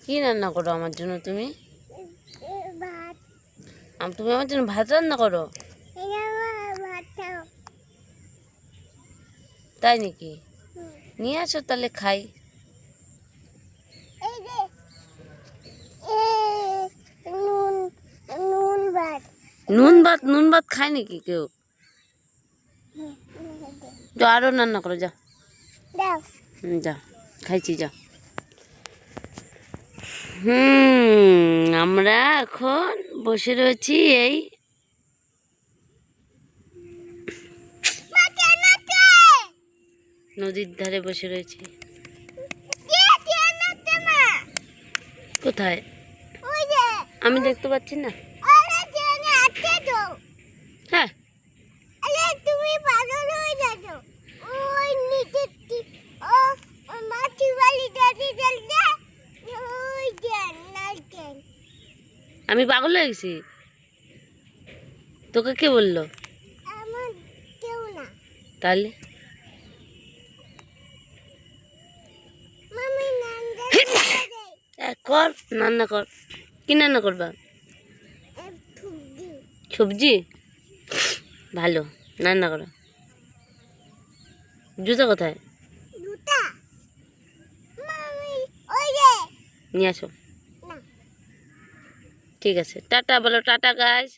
কি রান্না করো আমার জন্য তুমি? ভাত। তুমি আমার জন্য ভাত রান্না করো? তাই নাকি? নিয়ে আসো তাহলে খাই। নুন ভাত খায় নাকি কেউ? যা আরো রান্না করো, যা যা, খাইছি যা। আমরা এখন বসে রয়েছি এই নদীর ধারে বসে রয়েছি। কোথায়? আমি দেখতে পাচ্ছি না। হ্যাঁ, আমি পাগল হয়ে গেছি? তোকে কে বললো? তাহলে কর, রান্না কর। কি রান্না করবা? সবজি? ভালো, রান্না করো। জুতা কোথায়? নিয়ে আসো। ঠিক আছে, টাটা বলো। Tata guys.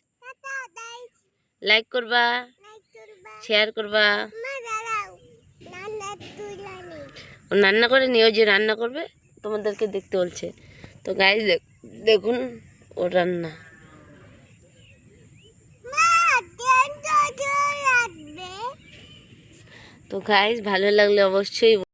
লাইক করবা, শেয়ার করবা। ও রান্না করে নিয়ে, ওই যে রান্না করবে তোমাদেরকে দেখতে বলছে। তো গাইস দেখুন ও রান্না। তো গাইস ভালো লাগলে অবশ্যই